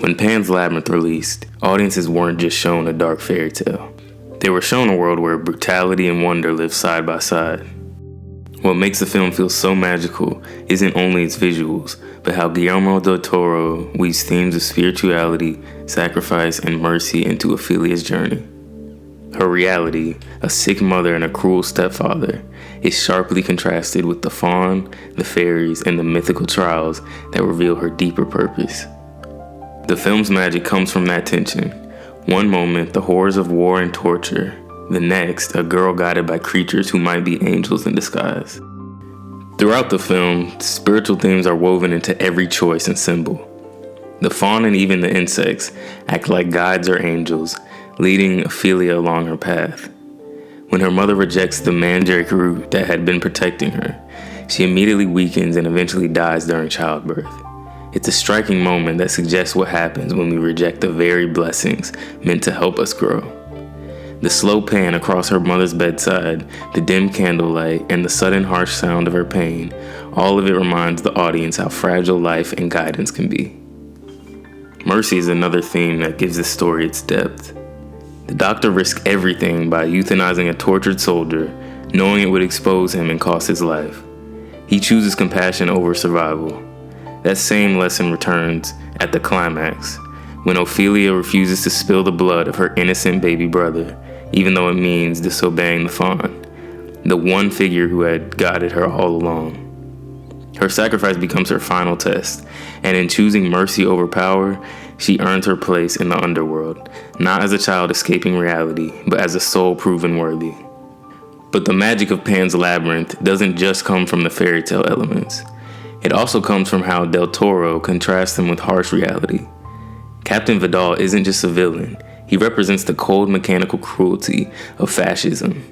When Pan's Labyrinth released, audiences weren't just shown a dark fairy tale. They were shown a world where brutality and wonder live side by side. What makes the film feel so magical isn't only its visuals, but how Guillermo del Toro weaves themes of spirituality, sacrifice, and mercy into Ophelia's journey. Her reality, a sick mother and a cruel stepfather, is sharply contrasted with the faun, the fairies, and the mythical trials that reveal her deeper purpose. The film's magic comes from that tension. One moment, the horrors of war and torture. The next, a girl guided by creatures who might be angels in disguise. Throughout the film, spiritual themes are woven into every choice and symbol. The faun and even the insects act like guides or angels, leading Ofelia along her path. When her mother rejects the mandrake root that had been protecting her, she immediately weakens and eventually dies during childbirth. It's a striking moment that suggests what happens when we reject the very blessings meant to help us grow. The slow pan across her mother's bedside, the dim candlelight, and the sudden harsh sound of her pain, all of it reminds the audience how fragile life and guidance can be. Mercy is another theme that gives this story its depth. The doctor risks everything by euthanizing a tortured soldier, knowing it would expose him and cost his life. He chooses compassion over survival. That same lesson returns at the climax, when Ofelia refuses to spill the blood of her innocent baby brother, even though it means disobeying the faun, the one figure who had guided her all along. Her sacrifice becomes her final test, and in choosing mercy over power, she earns her place in the underworld, not as a child escaping reality, but as a soul proven worthy. But the magic of Pan's Labyrinth doesn't just come from the fairy tale elements. It also comes from how Del Toro contrasts them with harsh reality. Captain Vidal isn't just a villain, he represents the cold mechanical cruelty of fascism.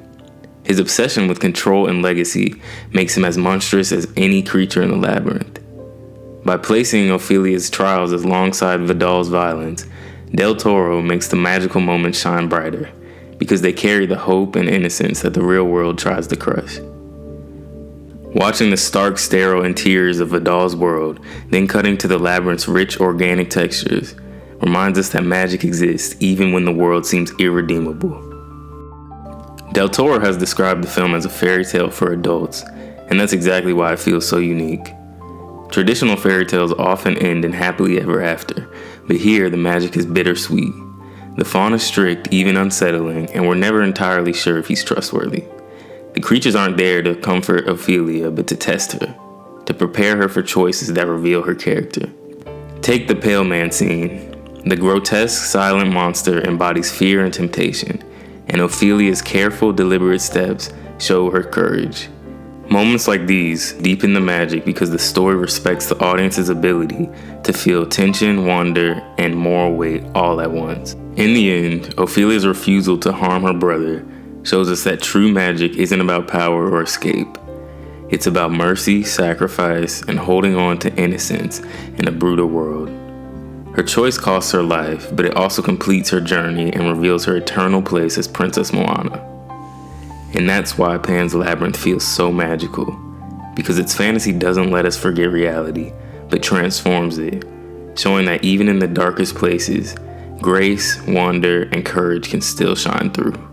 His obsession with control and legacy makes him as monstrous as any creature in the labyrinth. By placing Ophelia's trials alongside Vidal's violence, Del Toro makes the magical moments shine brighter, because they carry the hope and innocence that the real world tries to crush. Watching the stark, sterile interiors of Vidal's world, then cutting to the labyrinth's rich, organic textures, reminds us that magic exists even when the world seems irredeemable. Del Toro has described the film as a fairy tale for adults, and that's exactly why it feels so unique. Traditional fairy tales often end in happily ever after, but here the magic is bittersweet. The faun is strict, even unsettling, and we're never entirely sure if he's trustworthy. The creatures aren't there to comfort Ofelia, but to test her, to prepare her for choices that reveal her character. Take the Pale Man scene. The grotesque, silent monster embodies fear and temptation, and Ophelia's careful, deliberate steps show her courage. Moments like these deepen the magic because the story respects the audience's ability to feel tension, wonder, and moral weight all at once. In the end, Ophelia's refusal to harm her brother shows us that true magic isn't about power or escape. It's about mercy, sacrifice, and holding on to innocence in a brutal world. Her choice costs her life, but it also completes her journey and reveals her eternal place as Princess Moana. And that's why Pan's Labyrinth feels so magical, because its fantasy doesn't let us forget reality, but transforms it, showing that even in the darkest places, grace, wonder, and courage can still shine through.